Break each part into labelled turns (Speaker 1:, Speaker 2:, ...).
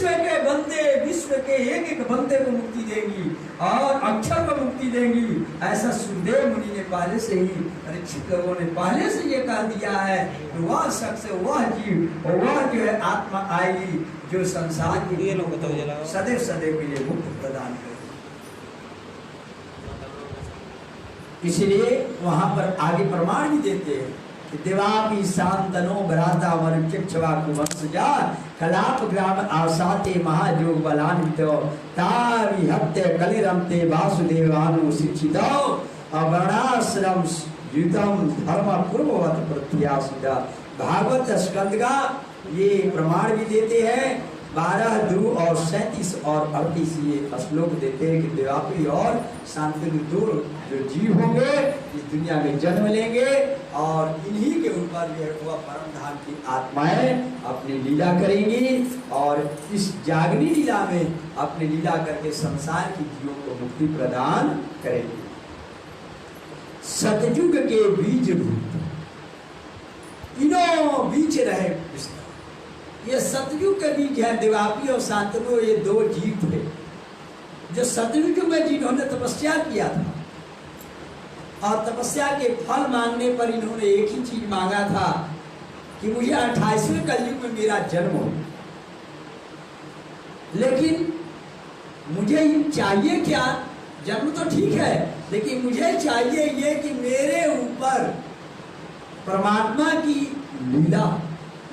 Speaker 1: विश्व के बंदे, विश्व के एक एक बंदे को मुक्ति देंगी और अक्षर को मुक्ति देंगी। ऐसा सुखदेव मुनि ने पहले से ही, परीक्षित लोगों ने पहले से ये कह दिया है कि वह शख्स, वह जीव, वह जो है आत्मा आएगी जो संसार के लिए सदैव सदैव के लिए मुक्ति प्रदान करेगी। इसलिए वहां पर आगे प्रमाण भी देते हैं कि देवापि शांतनो भ्राता मरुचक्षवा कुवंशजा कलाप ग्राम आसाते महाजोग बलान्वितो ताविहत्य कलिरंते वासुदेवानु शिक्षितो अवर्णाश्रम युतम धर्म पूर्ववत प्रत्याशिता। भागवत स्कंद का ये प्रमाण भी देते हैं। 12, 2 और 37 और 38 ये श्लोक देते हैं कि देवापी और शांतनु दो जो जीव होंगे इस दुनिया में जन्म लेंगे और इन्हीं के ऊपर जो है वह परम धाम की आत्माएं अपनी लीला करेंगी और इस जागनी लीला में अपनी लीला करके संसार की जीवों को मुक्ति प्रदान करेंगे। सतयुग के बीज रूप तीनों बीच रहे। ये सतयुग के बीज है देवापी और शांतनु, ये दो जीव थे जो सतयुग में जिन्होंने तपस्या किया था और तपस्या के फल मांगने पर इन्होंने एक ही चीज मांगा था कि मुझे 28वें कलयुग में मेरा जन्म हो। लेकिन मुझे चाहिए क्या? जन्म तो ठीक है, लेकिन मुझे चाहिए ये कि मेरे ऊपर परमात्मा की लीला,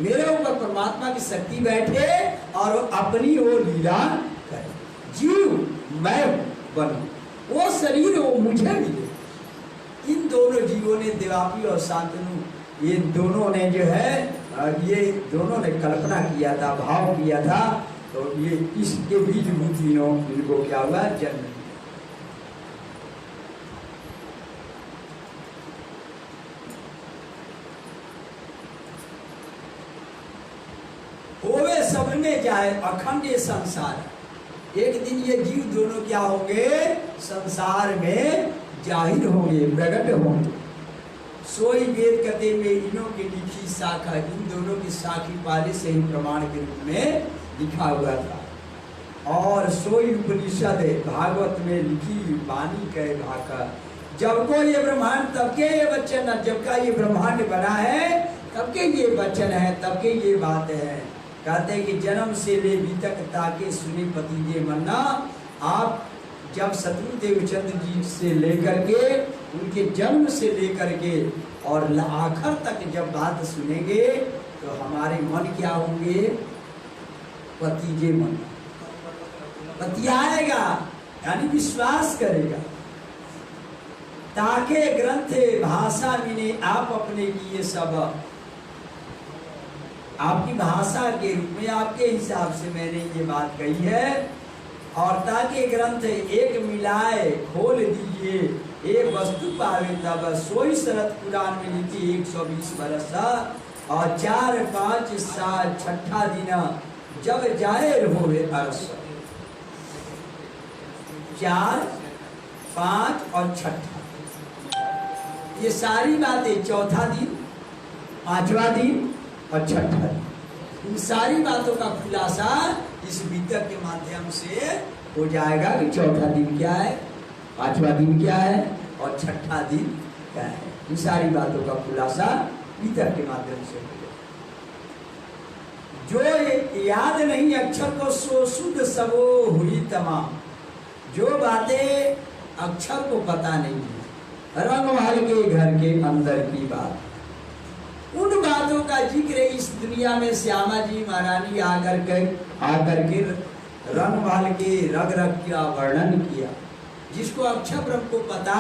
Speaker 1: मेरे ऊपर परमात्मा की शक्ति बैठे और अपनी वो लीला करे। जीव मैं बनूं, वो शरीर वो मुझे मिले। इन दोनों जीवों ने, देवापी और शांतनु, ये दोनों ने जो है ये दोनों ने कल्पना किया था, भाव किया था। तो ये इसके बीच तीनों इनको क्या हुआ? जन्म। होवे सब में जाए अखंड संसार। एक दिन ये जीव दोनों क्या होंगे? संसार में जाहिर होंगे, प्रकट होंगे। सोई वेद कथे में इन्हों की लिखी शाखा, इन दोनों की शाखी पहले से ही प्रमाण के रूप में लिखा हुआ था। और सोई उपनिषद भागवत में लिखी वाणी कहे भाका। जब को ये ब्रह्मांड तब के ये वचन, जब का ये ब्रह्मांड बना है तब के ये वचन है, तब के ये बात है। कहते हैं कि जन्म से ले बीतक ताके सुनी पति ये मन्ना। आप जब शत्रुदेव चंद्र जी से लेकर के, उनके जन्म से लेकर के और आखिर तक जब बात सुनेंगे तो हमारे मन क्या होंगे? पतिजे मन, पतियाएगा यानी विश्वास करेगा। ताके ग्रंथ भाषा मिने आप अपने किए सब, आपकी भाषा के रूप में आपके हिसाब से मैंने ये बात कही है। और ताकि ग्रंथ एक मिलाए खोल दीजिए, एक वस्तु पावे तब सोई शरत पुराण में लिखी 120 बरस। और 4, 5 साल 6ठा दिन जब जाहिर होवे अरस। 4, 5 और 6ठा, ये सारी बातें, चौथा दिन, 5वां दिन और 6ठा दिन, इन सारी बातों का खुलासा इस वितर्क के माध्यम से हो जाएगा कि चौथा दिन क्या है, 5वां दिन क्या है और 6ठा दिन क्या है। इन सारी बातों का खुलासा वितर्क के माध्यम से हो जाएगा। जो याद नहीं अक्षर को सो शुद्ध सबो हुई तमाम। जो बातें अक्षर को पता नहीं है, रंगमहल के घर के अंदर की बात, उन बातों का जिक्र इस दुनिया में श्यामा जी महारानी आकर के रंगमहल के रग रग का वर्णन किया। जिसको अक्षर ब्रह्म को पता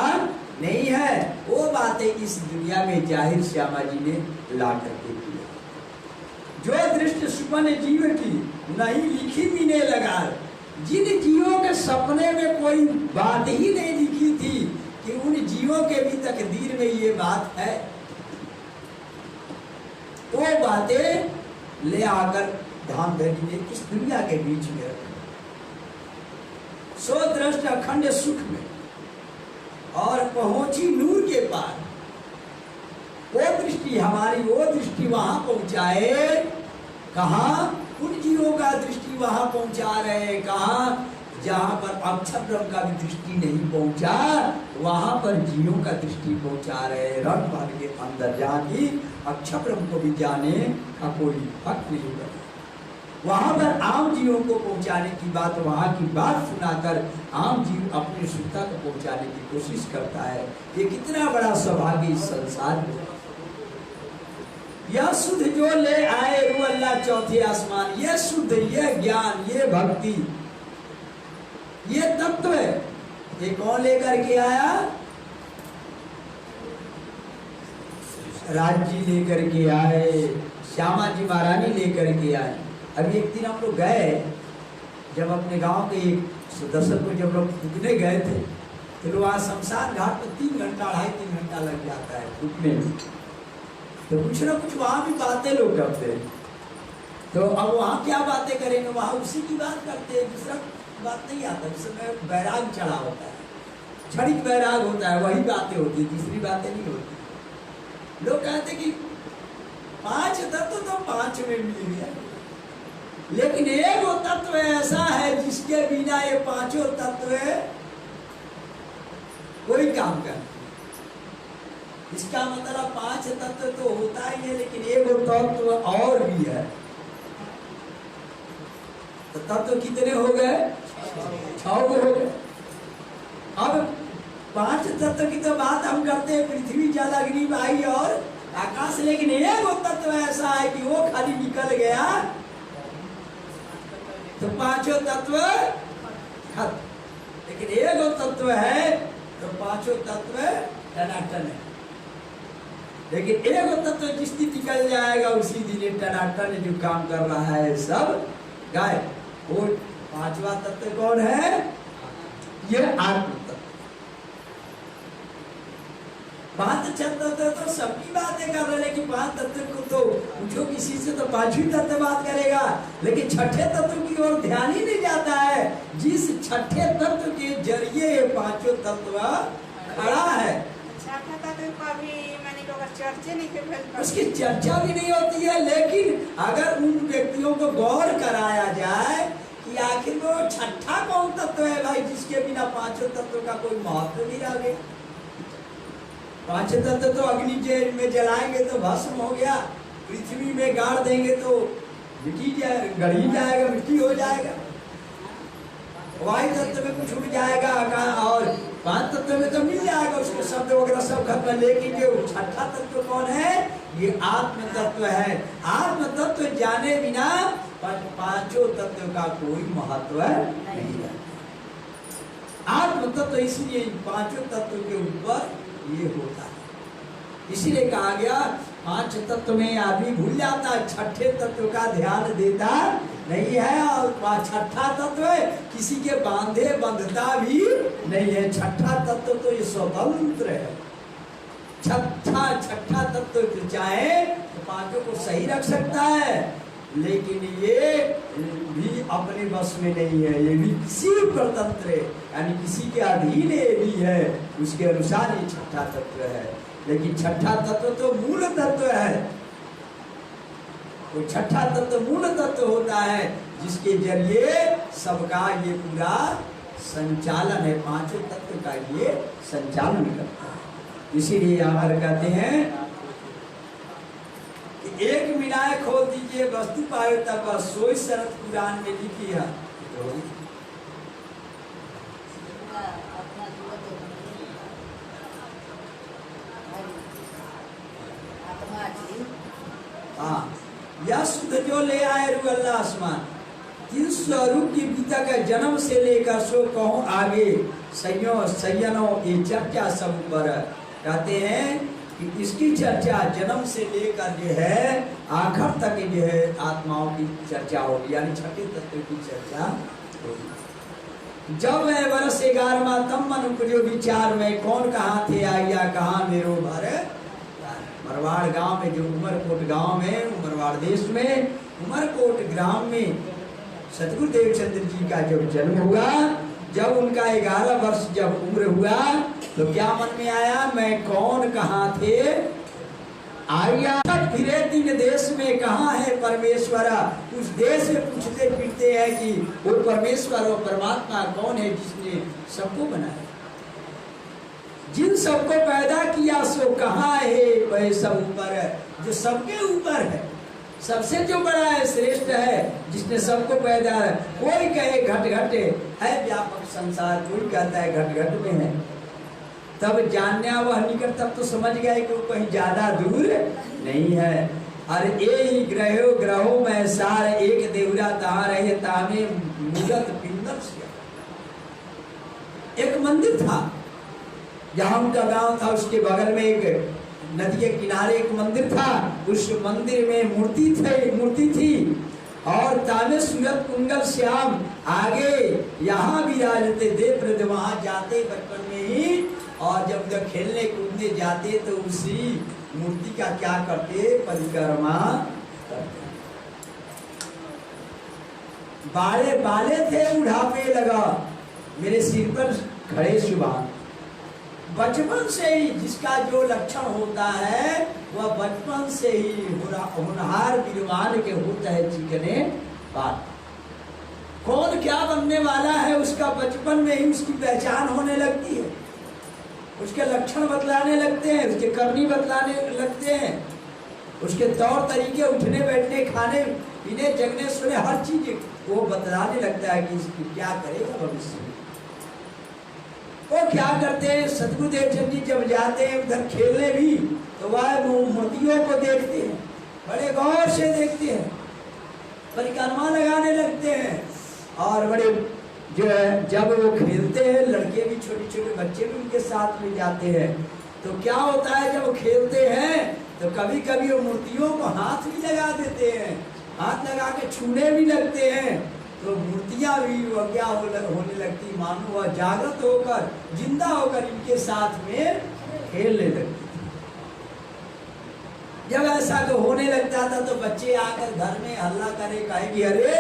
Speaker 1: नहीं है वो बातें इस दुनिया में जाहिर श्यामा जी ने ला करके किया। जो दृष्टि सुपन जीव की नहीं लिखी मीने लगा। जिन जीवों के सपने में कोई बात ही नहीं लिखी थी कि उन जीवों के भी तकदीर में ये बात है, वो बातें ले आकर धामधनी ने इस दुनिया के बीच में रखी। सो दृष्ट अखंड सुख में और पहुंची नूर के पार। वो दृष्टि हमारी, वो दृष्टि वहां पहुंचाए कहा उन जीवों का दृष्टि वहां पहुंचा रहे हैं। कहा? जहां पर अक्षर ब्रह्म का भी दृष्टि नहीं पहुंचा, वहां पर जीवों का दृष्टि पहुंचा रहे हैं। रंग भर के अंदर जाके अक्षर ब्रह्म को भी जाने का कोई हक नहीं है। वहां पर आम जीवों को पहुंचाने की बात, वहां की बात सुनाकर आम जीव अपनी शुद्धता को पहुंचाने की कोशिश करता है। ये कितना बड़ा सौभाग्य इस संसार में। यह शुद्ध जो ले आए रू अल्लाह चौथे आसमान, यह शुद्ध, यह ज्ञान, ये भक्ति, ये तत्व है। ये कौन लेकर के आया? राज जी लेकर के आए, श्यामा जी महारानी लेकर के आए। अभी एक दिन हम लोग गए, जब अपने गांव के सदस्य को जब लोग फूकने गए थे, तो वहाँ शमशान घाट पर 3 घंटा 2.5-3 घंटा लग जाता है फूकने में। तो कुछ ना कुछ वहाँ भी बातें लोग करते हैं। तो अब वहाँ क्या बातें करेंगे? वहाँ उसी की बात करते हैं, दूसरा बात नहीं आता। जिसमें बैराग चढ़ा होता है, क्षणिक बैराग होता है, वही बातें होती है, दूसरी बातें नहीं होती। लोग कहते कि 5 तत्व तो 5 में मिल गया, लेकिन एक वो तत्व ऐसा है जिसके बिना ये 5 तत्व कोई काम कर। इसका मतलब 5 तत्व तो होता ही है, लेकिन एक वो तत्व और भी है। तो तत्व कितने हो गए? 6 हो गए। अब 5 तत्व की तो बात हम करते हैं, पृथ्वी, जल, अग्नि, वायु और आकाश, लेकिन एक वो तत्व ऐसा है कि वो खाली निकल गया तो 5 तत्व खत्म। लेकिन एक वो तत्व है तो 5 तत्व टनाटन है। लेकिन एक वो तत्व जिस दिन निकल जाएगा उसी दिन टनाटन जो काम कर रहा है सब गायब। वो 5वां तत्व कौन है? ये आत्म तत्व। 5 तत्व तो सबकी बातें कर रहे, लेकिन 5 तत्व को तो पूछो किसी से तो 5वीं तत्व बात करेगा, लेकिन 6ठे तत्व की ओर ध्यान ही नहीं जाता है। जिस 6ठे तत्व के जरिए ये 5 तत्व खड़ा है, उसकी चर्चा भी नहीं होती है। लेकिन अगर उन व्यक्तियों को गौर कराया जाए कि आखिर वो 6ठा कौन तत्व है भाई, जिसके बिना 5 तत्व का कोई महत्व नहीं रह गया। 5 तत्व तो अग्नि में जलाएंगे तो भस्म हो गया, पृथ्वी में गाड़ देंगे तो मिट्टी गढ़ी जाएगा, मिट्टी हो जाएगा, वायु तत्व में कुछ उड़ जाएगा, और 5 तत्व में तो मिल जाएगा, उसके शब्द वगैरह सब खत्म। लेकिन जो 6ठा तत्व कौन है? ये आत्म तत्व है। आत्म तत्व जाने बिना 5 तत्व का कोई महत्व नहीं है। आत्म तत्व इसलिए 5 तत्व के ऊपर ये होता है। इसीलिए कहा गया 5 तत्व में आदमी भूल जाता है, 6ठे तत्व का ध्यान देता नहीं है। और 6ठा तत्व किसी के बांधे बंधता भी नहीं है। 6ठा तत्व तो ये स्वतंत्र है। 6ठा तत्व चाहे तो 5 को सही रख सकता है, लेकिन ये भी अपने बस में नहीं है। ये भी किसी परतंत्र है, यानी किसी के अधीन ये भी है, उसके अनुसार ये 6ठा तत्व है। लेकिन 6ठा तत्व तो मूल तत्व है। वो 6ठा तत्व मूल तत्व होता है जिसके जरिए सबका ये पूरा संचालन है। 5 तत्व का ये संचालन करता है। इसीलिए यहाँ कहते हैं कि एक मीनार खोल दीजिए वस्तु पाए तब सोई शरत कुरान में लिखी है। हाँ, यह शुद्ध जो ले आए रू अल्लाह आसमान, जिन स्वरूप की बीता का जन्म से लेकर सो कहूँ आगे सैयनो ये चर्चा सब पर कहते हैं कि इसकी चर्चा जन्म से लेकर जो है आखिर तक जो है आत्माओं की चर्चा होगी, यानी 6ठे तत्व की चर्चा होगी। जब मैं वर्ष 11वां तब मन उपजो विचार में, कौन कहाँ थे आया कहाँ मेरो भर। मरवाड़ गांव में, जो उमरकोट गांव में, उमरवाड़ देश में उमरकोट ग्राम में सतगुरुदेव चंद्र जी का जब जन्म हुआ, जब उनका 11 वर्ष जब उम्र हुआ, तो क्या मन में आया? मैं कौन कहाँ थे आया फिरे तीन देश में, कहाँ है परमेश्वरा। उस देश में पूछते फिरते हैं कि वो परमेश्वर और परमात्मा कौन है जिसने सबको बनाया, जिन सबको पैदा किया सो कहाँ है वह सब ऊपर है, जो सबके ऊपर है, सबसे जो बड़ा है, श्रेष्ठ है, जिसने सबको पैदा है। कोई कहे घट घट है व्यापक संसार, कोई कहता है घट घट में है। तब जानना वह निकट, तब तो समझ गए कि वो कहीं ज्यादा दूर नहीं है। अरे ए ग्रहों में सार एक देवरा तहा रहे तामे मूरत पिंडम से। एक मंदिर था जहाँ उनका गांव था, उसके बगल में एक नदी के किनारे एक मंदिर था। उस मंदिर में मूर्ति थी और तामे सूरत कुंडल श्याम आगे यहाँ विराजते देव प्रद, वहां जाते बचपन में ही, और जब उधर खेलने कूदने जाते तो उसी मूर्ति का क्या करते, परिक्रमा करते। बाले थे बुढ़ापे लगा मेरे सिर पर खड़े सुबह। बचपन से ही जिसका जो लक्षण होता है वह बचपन से ही होनहार विद्वान के होता है चिकने बात। कौन क्या बनने वाला है उसका बचपन में ही उसकी पहचान होने लगती है, उसके लक्षण बतलाने लगते हैं, उसके करनी बतलाने लगते हैं, उसके तौर तरीके, उठने बैठने, खाने पीने, जगने सोने, हर चीज वो बतलाने लगता है कि इसकी क्या करेगा भविष्य में। वो क्या करते हैं, सतगुरुदेव चंद जी जब जाते हैं उधर खेलने भी, तो वह मूर्तियों को देखते हैं, बड़े गौर से देखते हैं, परिक्रमा लगाने लगते हैं। और बड़े जो है जब वो खेलते हैं, लड़के भी, छोटे छोटे बच्चे भी उनके साथ में जाते हैं, तो क्या होता है जब वो खेलते हैं तो कभी कभी वो मूर्तियों को हाथ भी लगा देते हैं, हाथ लगा के छूने भी लगते हैं, तो मूर्तियां भी वो क्या होने लगती, मानो वह जागृत होकर, जिंदा होकर इनके साथ में खेलने लगती। जब ऐसा तो होने लगता था तो बच्चे आकर घर में हल्ला करे, कहेगी अरे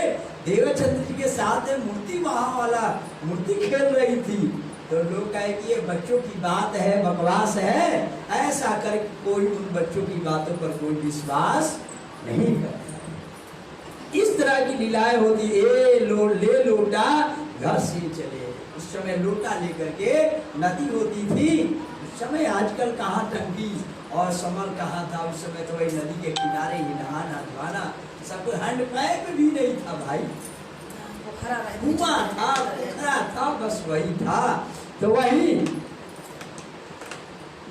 Speaker 1: देवचंद्र जी के साथ मूर्ति वहां वाला मूर्ति खेल रही थी। तो लोग कहे कि ये बच्चों की बात है, बकवास है, ऐसा कर कोई उन बच्चों की बातों पर कोई विश्वास नहीं करता। इस तरह की लीलाएं होती। ले लोटा घर से चले, उस समय लोटा लेकर के नदी होती थी उस समय, आजकल कहाँ टंकी और समर कहाँ था, उस समय तो वही नदी के किनारे ही नहाना धोना, सब कुछ, हैंड पैप भी नहीं था भाई, कुआं था, पोखरा था, बस वही था। तो वही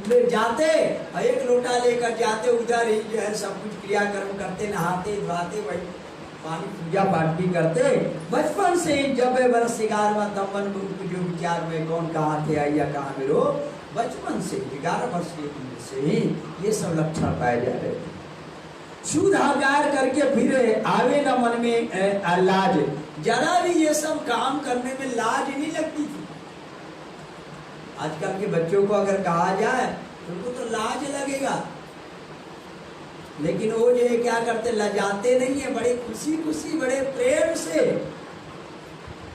Speaker 1: ले जाते, एक लोटा लेकर जाते, उधर ही जो है सब कुछ क्रियाक्रम करते, नहाते धोते, वही पानी पूजा पाठ भी करते। बचपन से ही जब वर्ष 11वां तब मन जो विचार में कौन कहाँ थे या कहाँ मिलो, बचपन से 11 वर्ष की उम्र से ही ये सब लक्षण पाए जा रहे थे। शुद्धाचार करके फिर आवे न मन में लाज, जरा भी ये सब काम करने में लाज नहीं लगती थी। आजकल के बच्चों को अगर कहा जाए तो उनको तो लाज लगेगा, लेकिन वो जो है क्या करते, लजाते नहीं है, बड़े खुशी खुशी बड़े प्रेम से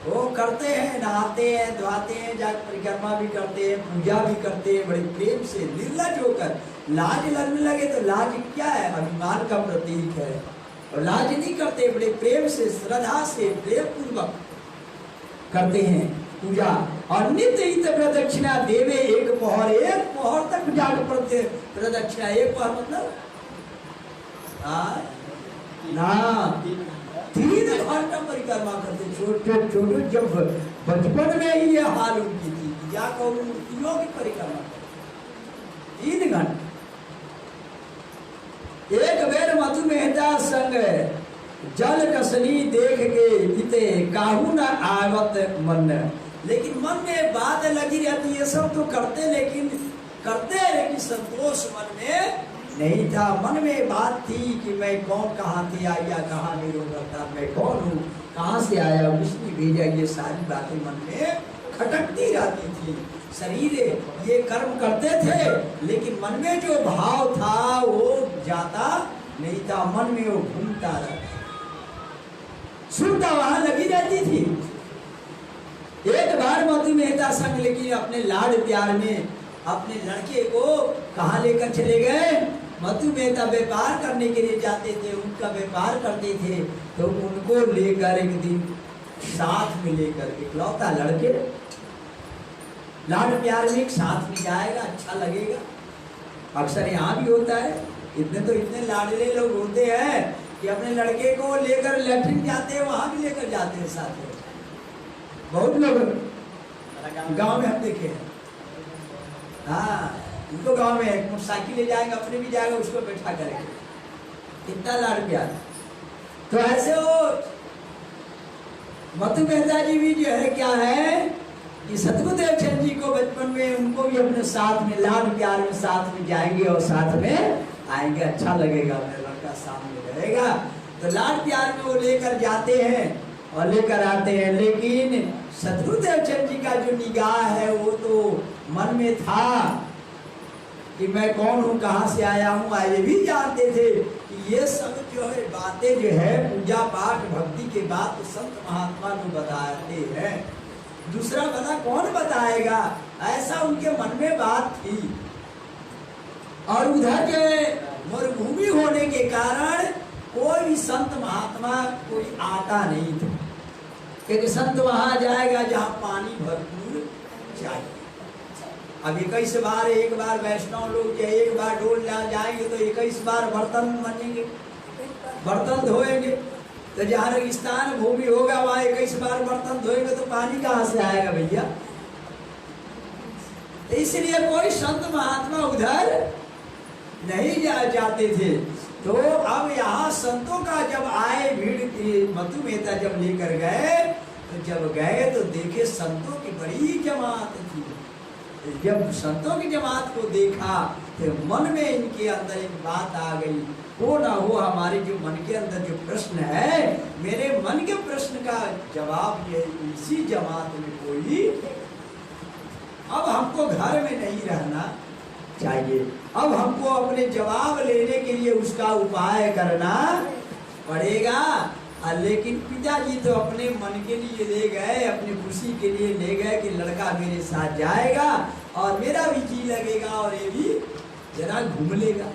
Speaker 1: वो करते हैं, नहाते हैं धोते हैं, जाकर परिक्रमा भी करते हैं, पूजा भी करते हैं, बड़े प्रेम से निर्लज होकर। लाज लगने लगे तो लाज क्या है, अभिमान का प्रतीक है, और लाज नहीं करते, बड़े प्रेम से, श्रद्धा से, प्रेम पूर्वक करते हैं पूजा। और नित्य हित प्रदक्षिणा देवे, एक पहर तक जाकर पड़ते प्रदक्षिणा। एक पहर मतलब ना 3 घंटा परिक्रमा करते, छोटे जब बचपन में ही ये हाल उनकी थी, या कहो मूर्तियों की परिक्रमा करते 3 घंटा। एक बेर मधु मेहता संग जल कसनी देख के इते काहू न आवत मन, लेकिन मन में बात लगी रहती, ये सब तो करते लेकिन संतोष मन में नहीं था। मन में बात थी कि मैं कौन, कहाँ से आया, कहाँ मेरे था, मैं कौन हूँ, कहाँ से आया, किसने भेजा, ये सारी बातें मन में खटकती रहती थी। शरीर ये कर्म करते थे लेकिन मन में जो भाव था वो जाता नहीं था, मन में वो घूमता रहता, सुनता वहां लगी रहती थी। एक बार मधु मेहता संग लेकिन अपने लाड प्यार में अपने लड़के को कहाँ लेकर चले गए, मधु मेहता व्यापार करने के लिए जाते थे, उनका व्यापार करते थे, तो उनको लेकर एक दिन साथ में लेकर इकलौता लड़के लाड प्यार में एक साथ में जाएगा, अच्छा लगेगा। अक्सर यहाँ भी होता है, इतने लाडले लोग होते हैं कि अपने लड़के को लेकर लैट्रिन जाते हैं, वहां भी लेकर जाते हैं साथ में। बहुत लोग गांव में हम देखे हैं, हाँ उनको गांव में मोटरसाइकिल ले जाएंगे, अपने भी जाएगा, उसको बैठा करेंगे, कितना लाड प्यार। तो ऐसे वो मधु मेहता जी भी जो है क्या है कि सतगुरुदेव चंद जी को बचपन में उनको भी अपने साथ में लाड प्यार में साथ में जाएंगे और साथ में आएंगे, अच्छा लगेगा, मेरा लड़का सामने रहेगा। तो लाड प्यार में वो लेकर जाते हैं और लेकर आते हैं, लेकिन सतगुरुदेव चंद जी का जो निगाह है वो तो मन में था कि मैं कौन हूँ, कहाँ से आया हूँ। ये भी जानते थे कि ये सब जो है बातें जो है पूजा पाठ भक्ति के बाद तो संत महात्मा को बताते हैं, दूसरा बता कौन बताएगा, ऐसा उनके मन में बात थी। और उधर जो मरुभूमि होने के कारण कोई भी संत महात्मा कोई आता नहीं था, क्योंकि संत वहां जाएगा जहाँ पानी भरपूर चाहिए। अब 21 बार एक बार वैष्णव लोग या एक बार डोल जाएंगे तो 21 बार बर्तन बनेंगे, बर्तन धोएंगे। तो जहाँ रेगिस्तान भूमि होगा वहाँ 21 बार बर्तन धोएंगे तो पानी कहाँ से आएगा भैया। इसलिए कोई संत महात्मा उधर नहीं जाते थे। तो अब यहाँ संतों का जब आए भीड़, मधु मेहता जब लेकर गए, तो जब गए तो देखे संतों की बड़ी जमात थी। जब संतों की जमात को देखा तो मन में इनके अंदर एक बात आ गई, हो ना हो हमारे जो मन के अंदर जो प्रश्न है, मेरे मन के प्रश्न का जवाब ये इसी जमात में कोई, अब हमको घर में नहीं रहना चाहिए, अब हमको अपने जवाब लेने के लिए उसका उपाय करना पड़ेगा। लेकिन पिताजी तो अपने मन के लिए ले गए, अपनी खुशी के लिए ले गए कि लड़का मेरे साथ जाएगा और मेरा भी जी लगेगा और ये भी जरा घूम लेगा।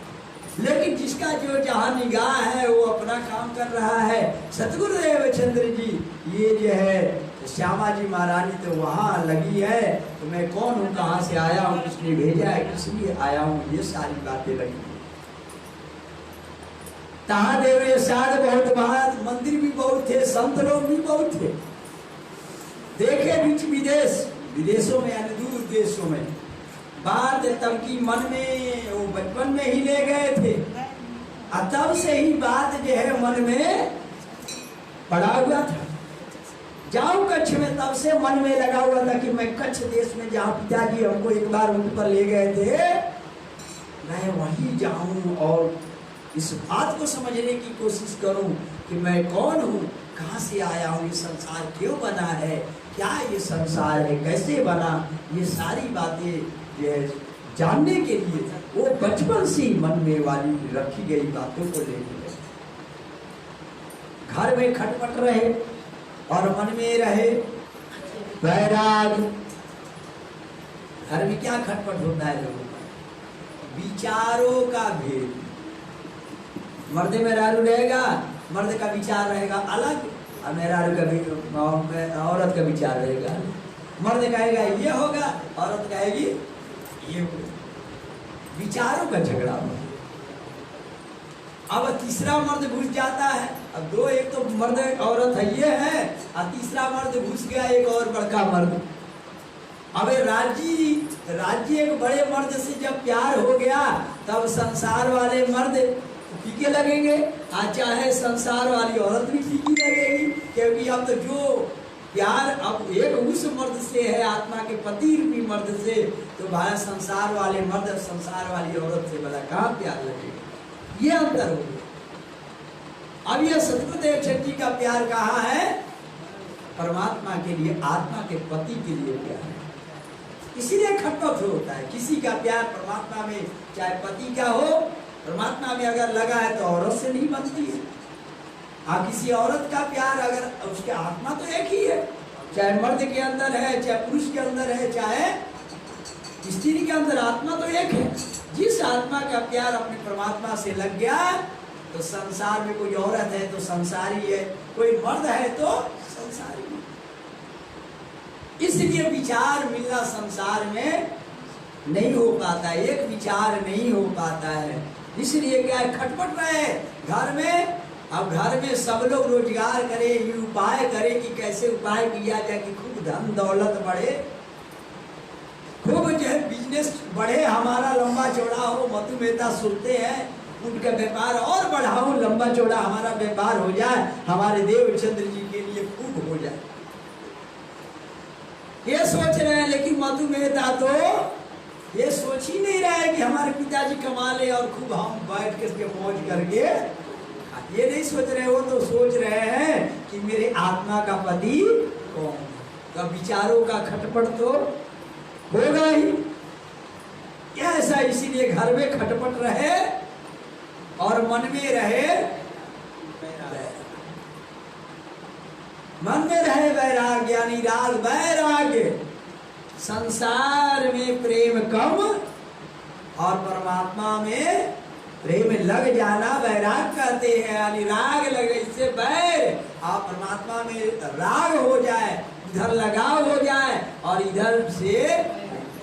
Speaker 1: लेकिन जिसका जो जहाँ निगाह है वो अपना काम कर रहा है। सतगुरुदेव चंद्र जी ये जो है श्यामा जी महारानी तो वहाँ लगी है, तो मैं कौन हूँ, कहाँ से आया हूँ, किसने भेजा है, किस लिए आया हूँ, ये सारी बातें लगी। तहाँ देव साध बहुत बात, मंदिर भी बहुत थे, संत लोग भी बहुत थे। देखे बीच विदेश, विदेशों में यानी दूर देशों में बात तब की मन में वो बचपन में ही ले गए थे, और तब से ही बात जो है मन में पड़ा हुआ था। जाऊं कच्छ में, तब से मन में लगा हुआ था कि मैं कच्छ देश में जहाँ पिताजी हमको एक बार उन पर ले गए थे, मैं वहीं जाऊं और इस बात को समझने की कोशिश करूं कि मैं कौन हूं, कहां से आया हूं, ये संसार क्यों बना है, क्या ये संसार है, कैसे बना, ये सारी बातें जो है जानने के लिए वो बचपन से ही मन में वाली रखी गई बातों को लेकर घर में खटपट रहे और मन में रहे वैराग। घर में क्या खटपट होता है लोगों का, विचारों का भेद। मर्द मेहरारू रहेगा, मर्द का विचार रहेगा अलग और मेहरारू का औरत का विचार रहेगा। मर्द कहेगा ये होगा, औरत कहेगी ये होगा, विचारों का झगड़ा होगा। अब तीसरा मर्द घुस जाता है, अब दो, एक तो मर्द औरत है ये है, और तीसरा मर्द घुस गया एक और बड़का मर्द। अब राज्य एक बड़े मर्द से जब प्यार हो गया तब संसार वाले मर्द फीके लगेंगे, आज चाहे संसार वाली औरत भी फीकी लगेगी, क्योंकि अब तो जो प्यार अब एक उस मर्द से है, आत्मा के पति रूपी मर्द से, तो भाई संसार वाले मर्द संसार वाली औरत से भला कहाँ प्यार लगेगा, ये अंतर हो गया। अब यह सतगुरुदेव चंद जी का प्यार कहाँ है, परमात्मा के लिए, आत्मा के पति के लिए प्यार है, इसीलिए खटपट होता है। किसी का प्यार परमात्मा में, चाहे पति का हो, परमात्मा में अगर लगा है तो औरत से नहीं बनती है। किसी औरत का प्यार अगर, उसके आत्मा तो एक ही है, चाहे मर्द के अंदर है, चाहे पुरुष के अंदर है, चाहे स्त्री के अंदर आत्मा तो एक है। जिस आत्मा का प्यार अपने परमात्मा से लग गया तो संसार में कोई औरत है तो संसारी है, कोई मर्द है तो संसारी है। इसलिए विचार मिलना संसार में नहीं हो पाता, एक विचार नहीं हो पाता है। इसलिए क्या है, खटपट रहे घर में। अब घर में सब लोग रोजगार करे, ये उपाय करे कि कैसे उपाय किया जाए कि खूब धन दौलत बढ़े, खूब जो है बिजनेस बढ़े, हमारा लंबा चौड़ा हो। मधु मेहता सुनते हैं उनका व्यापार और बढ़ाओ, लंबा चौड़ा हमारा व्यापार हो जाए, हमारे देवचंद्र जी के लिए खूब हो जाए, ये सोच रहे हैं। लेकिन मधु मेहता तो ये सोच ही नहीं रहा है कि हमारे पिताजी कमा ले और खूब हम बैठ के मौज करके, ये नहीं सोच रहे। वो तो सोच रहे हैं कि मेरे आत्मा का पति कौन। तो विचारों का खटपट तो होगा ही। क्या ऐसा, इसीलिए घर में खटपट रहे और मन में रहे, मन में रहे वैराग्य, यानी राग वैराग्य। संसार में प्रेम कम और परमात्मा में प्रेम लग जाना वैराग कहते हैं। यानी राग लगे, इससे बैर, आप परमात्मा में राग हो जाए, इधर लगाव हो जाए और इधर से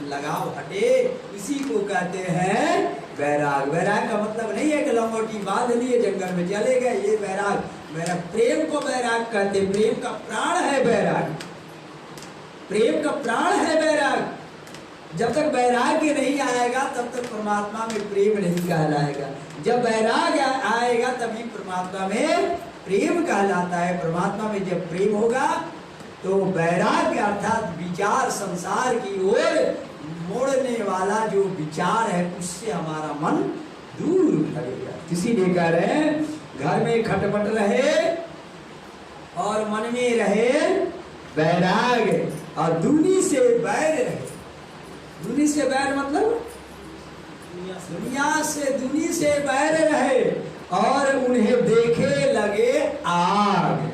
Speaker 1: लगाव हटे, इसी को कहते हैं वैराग। वैराग का मतलब नहीं है कि लंगोटी बांध लिए जंगल में चले गए, ये वैराग। मेरा प्रेम को वैराग कहते, प्रेम का प्राण है वैराग, प्रेम का प्राण है वैराग। जब तक वैराग्य नहीं आएगा तब तक परमात्मा में प्रेम नहीं कहलाएगा। जब वैराग्य आएगा तभी परमात्मा में प्रेम कहलाता है। परमात्मा में जब प्रेम होगा तो वैराग्य अर्थात विचार, संसार की ओर मोड़ने वाला जो विचार है उससे हमारा मन दूर हटेगा। इसीलिए कह रहे हैं घर में खटपट रहे और मन में रहे वैराग्य और दूनी से बैर रहे। दूनी से बैर मतलब दुनी से बैर रहे और उन्हें देखे लगे आग।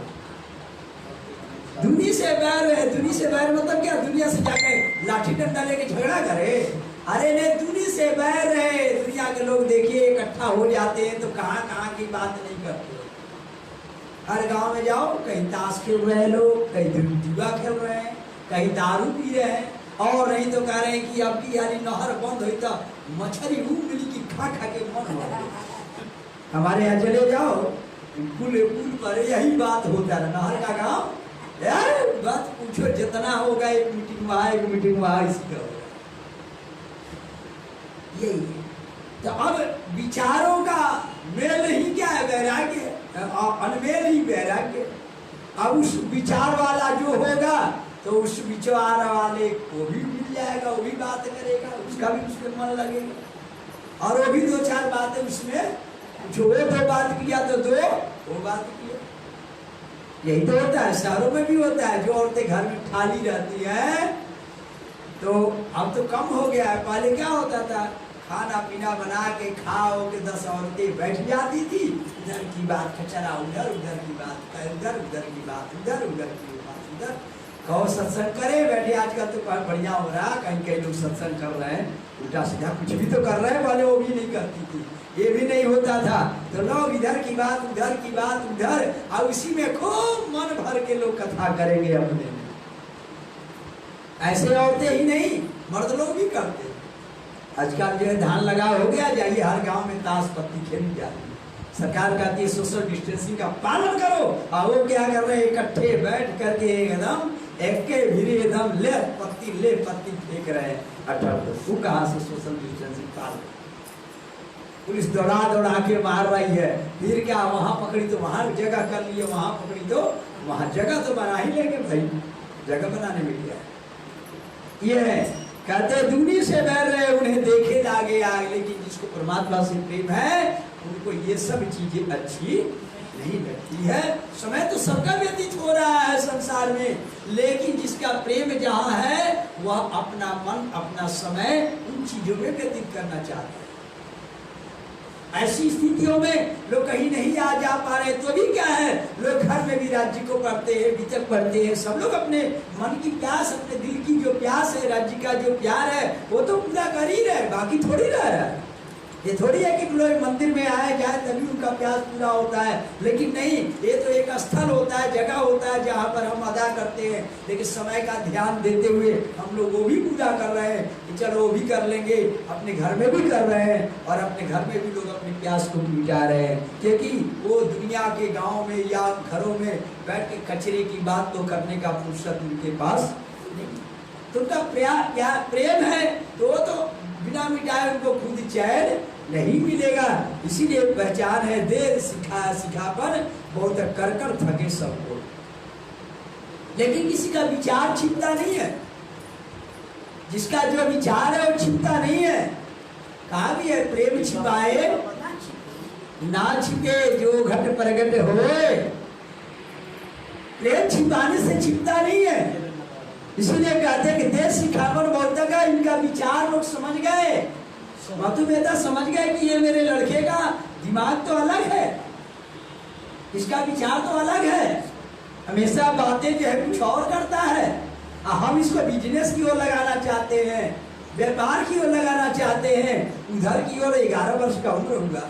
Speaker 1: दुनी से बैर रहे, दुनी से बैर मतलब क्या, दुनिया से जाके लाठी डंडा लेके झगड़ा करे। अरे नहीं, दुनी से बैर रहे। दुनिया के लोग देखिए इकट्ठा हो जाते हैं तो कहाँ कहाँ की बात नहीं करते। हर गांव में जाओ, कहीं ताश खेल रहे हैं लोग, कहीं जुआ खेल रहे हैं, कहीं दारू पी रहे हैं, और नहीं तो कह रहे हैं कि अब की यानी नहर बंद हुई तो मछली रूम मिली की खा खा के मन हो। हमारे यहाँ चले जाओ, पुल पर यही बात होता है। नहर का गांव यार बात पूछो, जितना होगा एक मीटिंग वहाँ, एक मीटिंग वहाँ, इसी का होगा यही है। तो अब विचारों का मेल ही क्या है, वैराग्य, अनमेल ही वैराग्य। अब उस विचार वाला जो होगा तो उस विचार वाले को भी मिल जाएगा, वो भी बात करेगा, उसका भी उसमें मन लगेगा, और वो भी दो चार बातें उसमें, जो वो दो बात किया तो दो वो बात किया। यही तो होता है, शहरों में भी होता है। जो औरतें घर में ठाली रहती है तो अब तो कम हो गया है। पहले क्या होता था, खाना पीना बना के खाओ के 10 औरतें बैठ जाती थी, इधर की बात खचरा उधर, उधर की बात उधर, उधर की बात उधर, उधर की बात उधर। कहो सत्संग करे बैठे। आजकल तो बढ़िया हो रहा, कहीं कहीं लोग सत्संग कर रहे हैं, उल्टा सीधा कुछ भी तो कर रहे हैं, वाले वो भी नहीं करती थी, ये भी नहीं होता था। तो लोग इधर की बात उधर की बात उधर, और उसी में खूब मन भर के लोग कथा करेंगे अपने में। ऐसे औरतें ही नहीं, मर्द लोग भी करते। आजकल जो है धान लगा हो गया, जाइए हर गांव में ताश पत्ती खेली जा रही है। सरकार कहती है सोशल डिस्टेंसिंग का पालन करो, और वो क्या कर रहे हैं, इकट्ठे बैठ करके एकदम एक के भिरी एकदम ले पत्ती फेंक रहे हैं। तू कहाँ से सोशल डिस्टेंसिंग पालन। पुलिस दौड़ा दौड़ा के मार रही है, फिर क्या वहां पकड़ी तो वहां जगह कर लिए, वहां पकड़ी तो वहां जगह तो बना ही लेंगे भाई, जगह बनाने में क्या ये है। कहते दुनी से बैर रहे, उन्हें देखे लागे आग। लेकिन जिसको परमात्मा से प्रेम है उनको ये सब चीजें अच्छी नहीं लगती है। समय तो सबका व्यतीत हो रहा है संसार में, लेकिन जिसका प्रेम जहाँ है वह अपना मन अपना समय उन चीजों में व्यतीत करना चाहता है। ऐसी स्थितियों में लोग कहीं नहीं आ जा पा रहे, तो भी क्या है, लोग घर में भी राज्य को पढ़ते हैं, वितक पढ़ते हैं। सब लोग अपने मन की प्यास, अपने दिल की जो प्यास है, राज्य का जो प्यार है, वो तो पूरा कर ही रहे, बाकी थोड़ी रह रहा है। ये थोड़ी है कि लोग मंदिर में आए जाए तभी उनका प्यास पूरा होता है, लेकिन नहीं, ये तो एक स्थल होता है, जगह होता है जहाँ पर हम अदा करते हैं। लेकिन समय का ध्यान देते हुए हम लोग वो भी पूरा कर रहे हैं कि चलो वो भी कर लेंगे, अपने घर में भी कर रहे हैं और अपने घर में भी लोग अपनी प्यास को मिटा रहे हैं, क्योंकि वो दुनिया के गाँव में या घरों में बैठ के कचरे की बात तो करने का फुर्सत उनके पास नहीं। तो उनका प्रेम है तो वो तो बिना मिटाए उनको खुद चैन नहीं मिलेगा। इसीलिए पहचान है, देर सिखापन बहुत कर थके सबको। लेकिन किसी का विचार छिपता नहीं है, जिसका जो विचार है वो छिपता नहीं है। कहा भी है, प्रेम छिपाए ना छिपे जो घट प्रगट होए। प्रेम छिपाने से छिपता नहीं है। इसीलिए कहते हैं कि देश सिखावन बहुत का इनका विचार लोग समझ गए, मातु बेटा समझ गए कि ये मेरे लड़के का दिमाग तो अलग है, इसका विचार तो अलग है, हमेशा बातें जो है कुछ और करता है। हम इसको बिजनेस की ओर लगाना चाहते हैं, व्यापार की ओर लगाना चाहते हैं। उधर की ओर 11 वर्ष का उम्र होगा,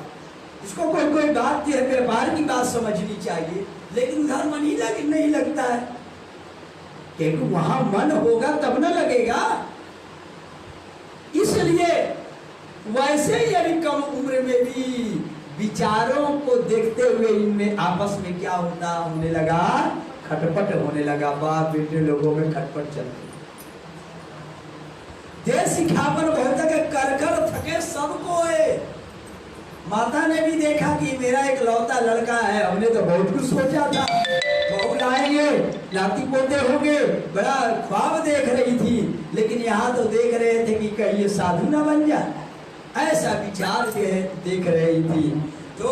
Speaker 1: इसको कोई बात जो है व्यापार की बात समझनी चाहिए, लेकिन उधर मन ही नहीं लगता है, क्योंकि वहां मन होगा तब न लगेगा। इसलिए वैसे ही अभी कम उम्र में भी विचारों को देखते हुए इनमें आपस में क्या होने लगा, खटपट होने लगा। बाप बेटे लोगों में खटपट चलती। देश सिखावन बहुत कर थके सबको है। माता ने भी देखा कि मेरा एक लौता लड़का है, हमने तो बहुत कुछ सोचा था, बहू लाएंगे, नाती पोते होंगे, बड़ा ख्वाब देख रही थी, लेकिन यहाँ तो देख रहे थे कि कहीं ये साधु न बन जाए, ऐसा विचार देख रही थी। तो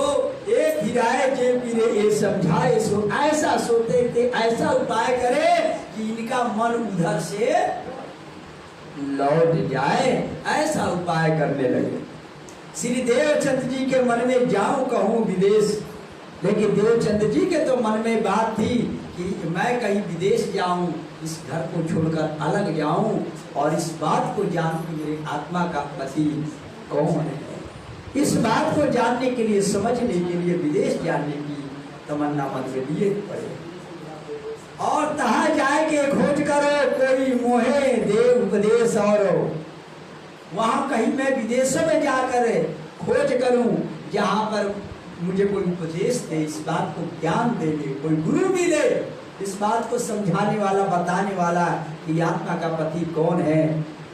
Speaker 1: एक हिराए जे पीरे ये समझाए सो, ऐसा सोते थे, ऐसा उपाय करे कि इनका मन उधर से लौट जाए, ऐसा उपाय करने लगे। श्री देवचंद जी के मन में जाऊं कहूं विदेश, लेकिन देवचंद जी के तो मन में बात थी कि मैं कहीं विदेश जाऊं, इस घर को छोड़कर अलग जाऊं और इस बात को जानूं कि मेरे आत्मा का पति कौन है। इस बात को जानने के लिए, समझने के लिए विदेश जाने की तमन्ना मन में लिए पड़े। और तहाँ जाए के खोज करो कोई मोहे दे उपदेश, और वहां कहीं मैं विदेशों में जाकर खोज करूं जहां पर मुझे कोई उपदेश दे, इस बात को ज्ञान दे, कोई गुरु मिले, इस बात को समझाने वाला, बताने वाला कि आत्मा का पति कौन है,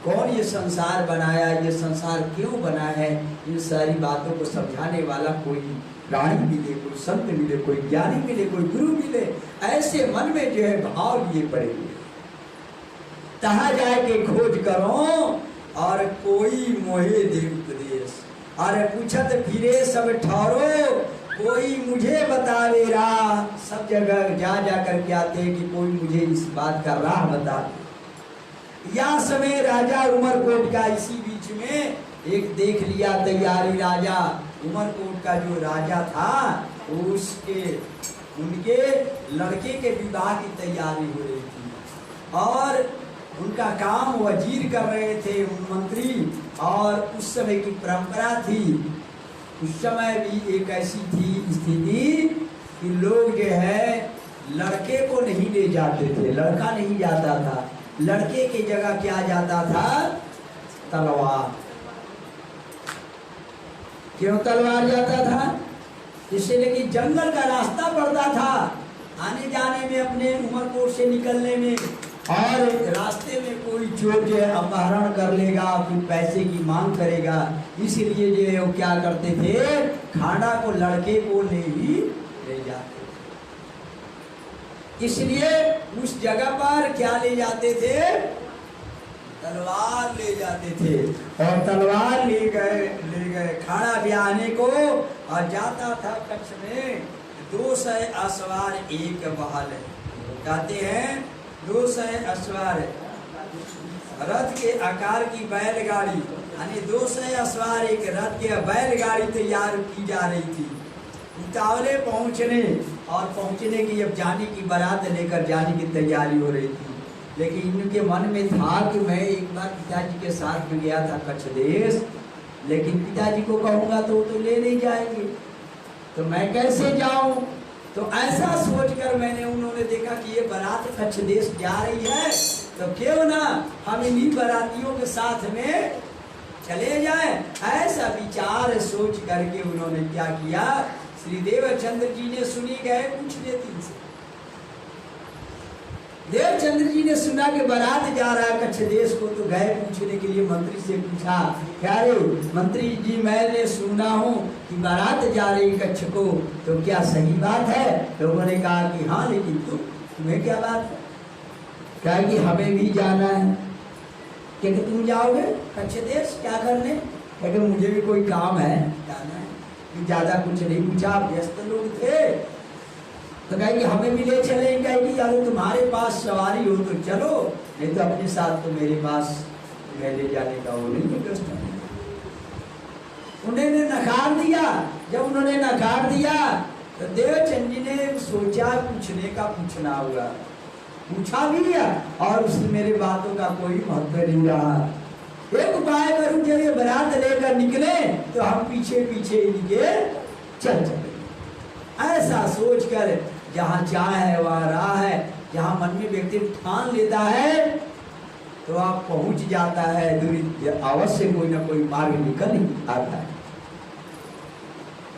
Speaker 1: कौन ये संसार बनाया, ये संसार क्यों बना है, इन सारी बातों को समझाने वाला कोई प्राणी मिले, कोई संत मिले, कोई ज्ञानी मिले, कोई गुरु मिले। ऐसे मन में जो है भाव लिए पड़े हुए। तहाँ जाए के खोज करो और कोई मोहे दे उपदेश, अरे पूछत फिरे सब ठहरो, कोई मुझे बतावे राह। सब जगह जा कर के आते हैं कि कोई मुझे इस बात का राह बता दे। या समय राजा उमरकोट का, इसी बीच में एक देख लिया तैयारी, राजा उमरकोट का जो राजा था, उसके उनके लड़के के विवाह की तैयारी हो रही थी और उनका काम वजीर कर रहे थे, मंत्री। और उस समय की परंपरा थी, उस समय भी एक ऐसी थी स्थिति कि लोग जो है लड़के को नहीं ले जाते थे, लड़का नहीं जाता था, लड़के की जगह क्या जाता था, तलवार। क्यों तलवार जाता था? इसलिए कि जंगल का रास्ता पड़ता था आने जाने में, अपने उमरकोट से निकलने में, और रास्ते में कोई चोर जो है अपहरण कर लेगा, फिर पैसे की मांग करेगा, इसलिए जो है वो क्या करते थे, खाना को लड़के को ले जाते। इसलिए उस जगह पर क्या ले जाते थे, तलवार ले जाते थे। और तलवार ले गए खाना ब्याहने को। और जाता था कच्छ में 200 अश्वार एक बहाल है, कहते हैं 200 अश्वार, रथ के आकार की बैलगाड़ी यानी 200 सवार एक रथ के बैलगाड़ी तैयार की जा रही थी उतावले पहुंचने और पहुंचने की अब जाने की बारात लेकर जाने की तैयारी हो रही थी। लेकिन इनके मन में था कि मैं एक बार पिताजी के साथ में गया था कच्छ देश, लेकिन पिताजी को कहूँगा तो वो तो ले नहीं जाएंगे, तो मैं कैसे जाऊं। तो ऐसा सोचकर मैंने उन्होंने देखा कि ये बारात कच्छ देश जा रही है तो क्यों ना हम इन्हीं बारातियों के साथ में चले जाएं। ऐसा विचार सोच करके उन्होंने क्या किया, श्री देवचंद्र जी ने सुनी गए पूछने 3 से। देवचंद्र जी ने सुना कि बारात जा रहा है कच्छ देश को, तो गए पूछने के लिए मंत्री से पूछा, क्या रे मंत्री जी मैंने सुना हूँ कि बारात जा रही कच्छ को, तो क्या सही बात है। लोगों ने कहा कि हाँ, लेकिन तुम्हें क्या बात है। कहा कि हमें भी जाना है। क्या तुम जाओगे कच्छ देश क्या करने। कहते मुझे भी कोई काम है जाना है। ज्यादा कुछ नहीं पूछा, व्यस्त लोग थे। तो कहे कि हमें भी ले चलेंगे। कहे कि यार तुम्हारे पास सवारी हो तो चलो, नहीं तो अपने साथ तो मेरे पास मैं ले जाने का वो नहीं है। उन्होंने नकार दिया। जब उन्होंने नकार दिया तो देवचंद जी ने सोचा पूछने का पूछना हुआ, पूछा भी और उसने मेरे बातों का कोई महत्व नहीं रहा। एक उपाय करूं, जब ये बारात लेकर निकले तो हम पीछे पीछे इनके चल चले। ऐसा सोचकर जहाँ चाह है वहाँ राह है, जहाँ मन में व्यक्ति ठान लेता है तो आप पहुंच जाता है। दूरी अवश्य कोई ना कोई मार्ग निकल ही आता है।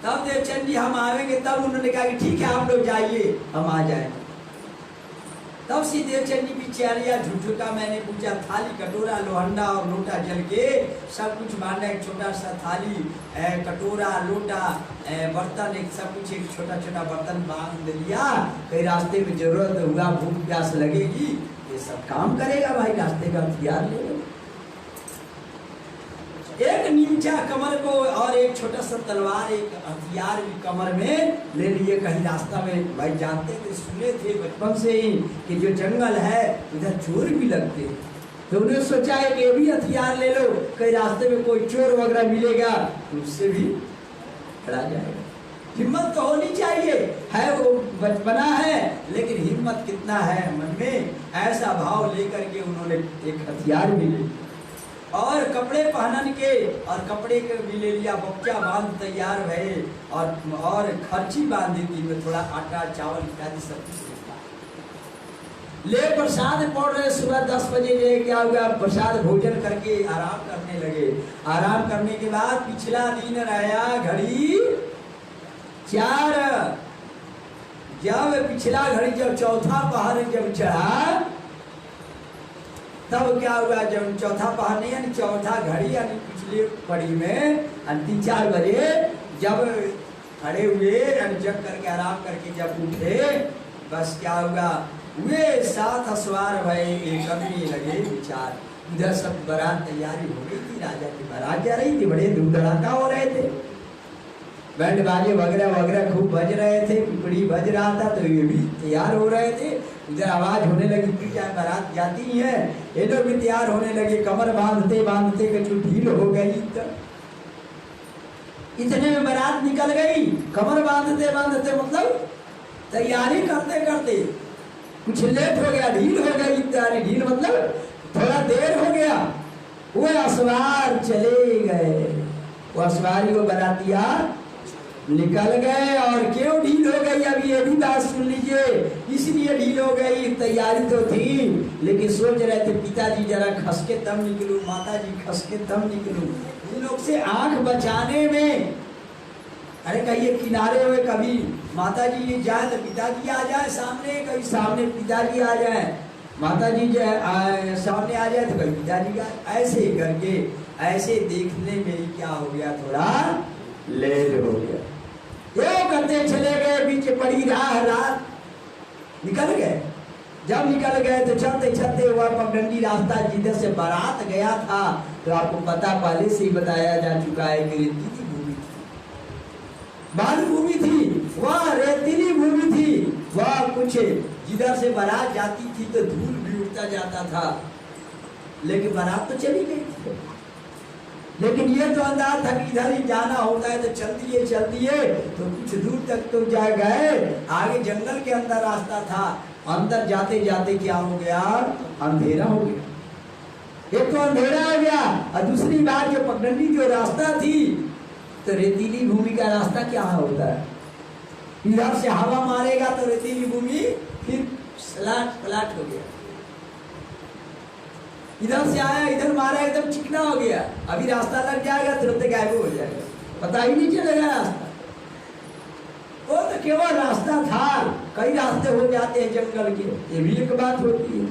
Speaker 1: तब देवचंद जी हम आएंगे, तब उन्होंने कहा कि ठीक है आप लोग जाइए, हम आ जाएंगे। तब श्री देवचंद जी की चैलिया झुठुका मैंने पूछा, थाली कटोरा लोहंडा और लोटा जल के सब कुछ बांधा, एक छोटा सा थाली कटोरा लोटा बर्तन एक सब कुछ एक छोटा छोटा बर्तन बांध लिया। कहीं रास्ते में जरूरत हुआ भूख प्यास लगेगी ये सब काम करेगा भाई, रास्ते का हथियार ले लो। एक नीचा कमर को और एक छोटा सा तलवार एक हथियार भी कमर में ले लिए। कहीं रास्ता में भाई जानते थे, सुने थे बचपन से ही कि जो जंगल है उधर चोर भी लगते हैं, तो उन्हें सोचा है कि ये भी हथियार ले लो, कहीं रास्ते में कोई चोर वगैरह मिलेगा तो उससे भी लड़ा जाएगा। हिम्मत तो होनी चाहिए, है वो बचपना है लेकिन हिम्मत कितना है मन में, ऐसा भाव लेकर के उन्होंने एक हथियार भी ले और कपड़े पहनन के और कपड़े के भी ले लिया। बच्चा बांध तैयार भये और खर्ची बांधी थी में थोड़ा आटा चावल इत्यादि सब कुछ ले। प्रसाद पड़ रहे सुबह 10 बजे ये क्या हुआ, प्रसाद भोजन करके आराम करने लगे। आराम करने के बाद पिछला दिन रहा घड़ी 4। जब पिछला घड़ी जब चौथा पहर जब चढ़ा तब क्या हुआ, जब चौथा पहर नहीं यानी चौथा घड़ी यानी पिछले पड़ी में 3-4 बजे जब खड़े हुए जग करके आराम करके जब उठे, बस क्या हुआ वे 7 सवार भये करने लगे विचार। इधर सब बारात तैयारी हो गई थी, राजा की बारात जा रही थी, बड़े धूम धड़ाका हो रहे थे, बैंड बाजे वगैरह वगैरह खूब बज रहे थे, पिपड़ी बज रहा था, तो ये भी तैयार हो रहे थे। इधर आवाज होने लगी कि क्या बारात जाती है, ये लोग भी तैयार होने लगे। कमर बांधते बांधते कछु ढील हो गई, तो इतने में बारात निकल गई। कमर बांधते बांधते मतलब तैयारी करते करते कुछ लेट हो गया, ढील हो गई तैयारी। ढील मतलब थोड़ा देर हो गया। वो असवार चले गए, वो असवारी को बारातिया निकल गए। और क्यों ढील हो गई अब ये भी बात सुन लीजिए, इसलिए ढील हो गई। तैयारी तो थी लेकिन सोच रहे थे पिताजी जरा खस के तब निकलूं, माताजी खस के तब निकलूं। इन लोग से आंख बचाने में अरे कहिए किनारे हुए, कभी माताजी ये जाए तो पिताजी आ जाए सामने, कभी सामने पिताजी आ जाए, माताजी सामने आ जाए तो कभी पिताजी का, ऐसे करके ऐसे देखने में ही क्या हो गया, थोड़ा लेट हो गया। ये करते चले गए, बीच पड़ी रात निकल गए। जब निकल गए तो चलते चलते हुआ पगडंडी रास्ता जिधर से बारात गया था, तो आपको पता पहले से ही बताया जा चुका है कि रेतीली भूमि थी, बालू भूमि थी, वह रेतीली भूमि थी। वह कुछ जिधर से बारात जाती थी तो धूल भी उड़ता जाता था, लेकिन बारात तो चली गई थी। लेकिन ये तो अंदाज था कि इधर ही जाना होता है तो चल दिए तो कुछ दूर तक तो जा गए, आगे जंगल के अंदर रास्ता था, अंदर जाते जाते क्या हो गया, अंधेरा हो गया। एक तो अंधेरा हो गया और दूसरी बात जो पगडंडी जो रास्ता थी तो रेतीली भूमि का रास्ता क्या होता है, इधर से हवा मारेगा तो रेतीली भूमि फिर सलाट पलाट हो गया, इधर से आया इधर मारा एकदम चिकना हो गया, अभी रास्ता लग जाएगा तुरंत गायब हो जाएगा, पता ही नहीं चलेगा रास्ता। वो तो केवल रास्ता था, कई रास्ते हो जाते हैं जंगल के, ये भी एक बात होती है,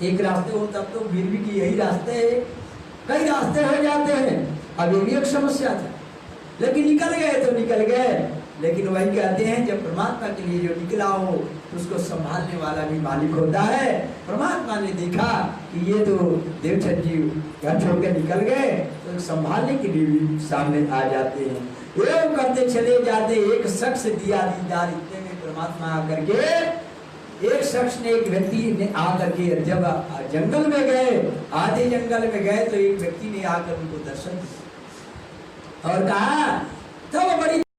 Speaker 1: एक रास्ते हो तब तो फिर भी कि यही रास्ते है, कई रास्ते हो जाते हैं, अब ये भी एक समस्या था, लेकिन निकल गए तो निकल गए। लेकिन वही कहते हैं जब परमात्मा के लिए जो निकला हो उसको संभालने वाला भी मालिक होता है। परमात्मा ने देखा कि ये तो देवचंद जी घर छोड़ के निकल गए तो संभालने के लिए भी सामने आ जाते हैं, एवं करते चले जाते। एक शख्स दिया दीदार, इतने में परमात्मा आकर के, एक शख्स ने, एक व्यक्ति ने आकर के जब जंगल में गए, आधे जंगल में गए तो एक व्यक्ति ने आकर उनको दर्शन दिया और कहा तो बड़ी